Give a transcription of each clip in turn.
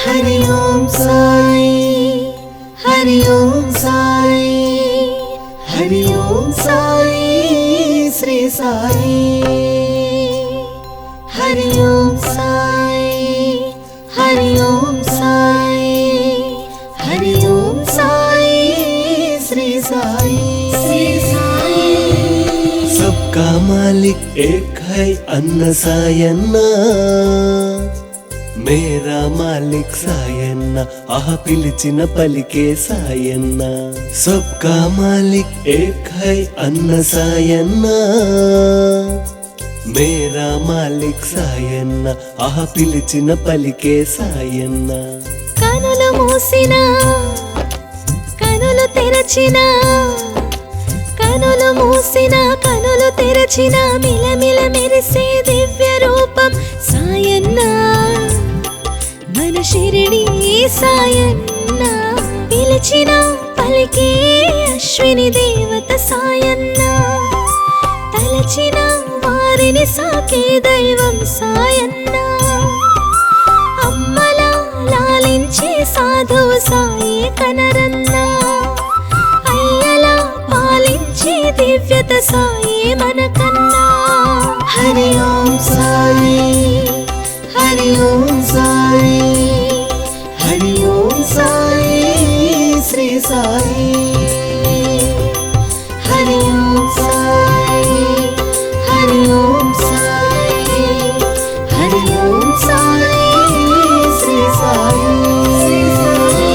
हरि ओम साई, हरि ओम साई, हरि ओम साई श्री साई। हरि ओम साई, हरि ओम साई, हरि ओम साई श्री साई, श्री साई। सबका मालिक एक है अन्न सायन्ना, मेरा मालिक सायन्ना, आह पिलिचिन पलिके सायन्ना। सबका मालिक एक है अन्न सायन्ना, मेरा मालिक सायन्ना, आह पिलिचिन पलिके सायन्ना। కనులు మూసినా కనులు తెరచినా, కనులు మూసినా కనులు తెరచినా, మిలమిల మెరిసే దివ్య రూపం సాయన్న, మన షిరిడి సాయన్న। పిలిచిన పలికే అశ్విని దేవత సాయన్న, తలచిన వారిని సాకే దైవం సాయన్న। అమ్మలా లాలించే సాధు సాయి కనరన్న, అయ్యలా పాలించే దివ్యత సాయి మనకన్నా। హరి ఓం సాయి, హరి ఓం సాయి, హరి ఓం సాయి శ్రీ సాయి। హరి ఓం సాయి, హరి ఓం సాయి, హరి ఓం సాయి శ్రీ సాయి, శ్రీ సాయి।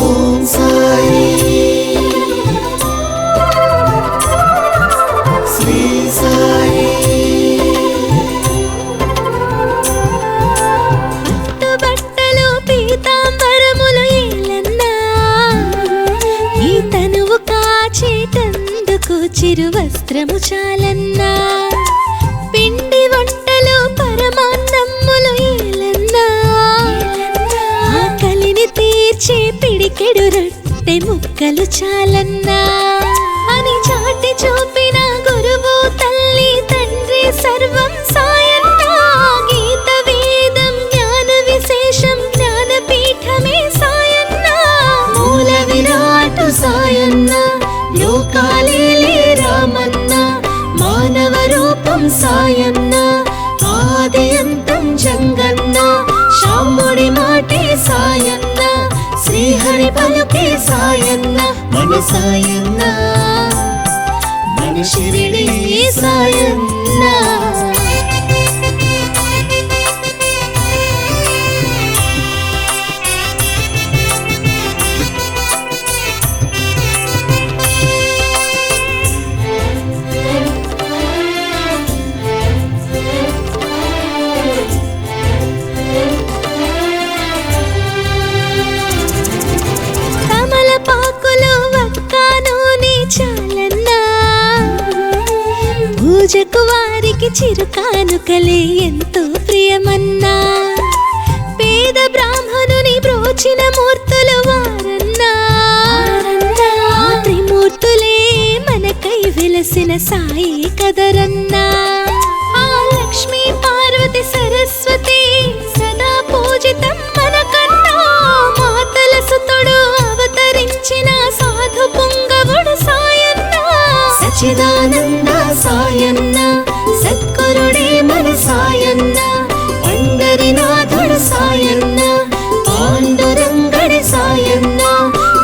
ఓం సాయి, శ్రీ సాయి। బట్టలు పీతాంబరములు ఏలన్నా, ఈ తనువు కాచేటందుకు చిరు వస్త్రము చాలన్నా। పిండి వంటలు పరమాన్నములు ఏలన్నా, ఆకలిని తీర్చే పిడికెడు రొట్టె ముక్కలు చాలన్నా అని చాటి చూపిన గురువు తల్లి తండ్రి సర్వం సాయన్న। గీత వేదం జ్ఞాన విశేషం జ్ఞానపీఠమే సాయన్న, మూల విరాటు సాయన్న, లోకాలేలే రామన్న, మానవ రూపం సాయన్న, ఆది అంతం జంగన్న, శాముడి మాటే సాయన్న, శ్రీహరి పలుకే సాయన్న, మన సాయన్న, మన షిరిడి సాయన్న। తమలపాకులు వక్క నూనె చాలన్నా, పూజకు వారికి చిరు కానుకలే ఎంతో ప్రియమన్నా। పేద బ్రాహ్మణుని బ్రోచిన మూర్తులు వారన్నా, ఆ త్రిమూర్తులే మనకై వెలసిన సాయి కదరన్నా। ఆ లక్ష్మీ పార్వతి సరస్వతి సదా పూజితం మనకన్నా, మాతల సుతుడు అవతరించిన సాధు పుంగవుడు సాయన్న, సచిదానంద సాయన్న, సద్గురుడే మన సాయన్న, పండరినాథుడు సాయన్న, పాండురంగడి సాయన్న,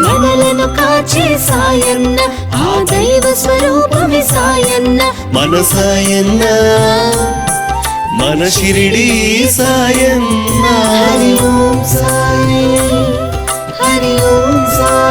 మనలను కాచే సాయన్న, ఆ దైవ స్వరూపమే సాయన్న, మన సాయన్న, మన షిరిడి సాయన్న। హరి ఓం సాయి, హరి ఓం సాయి।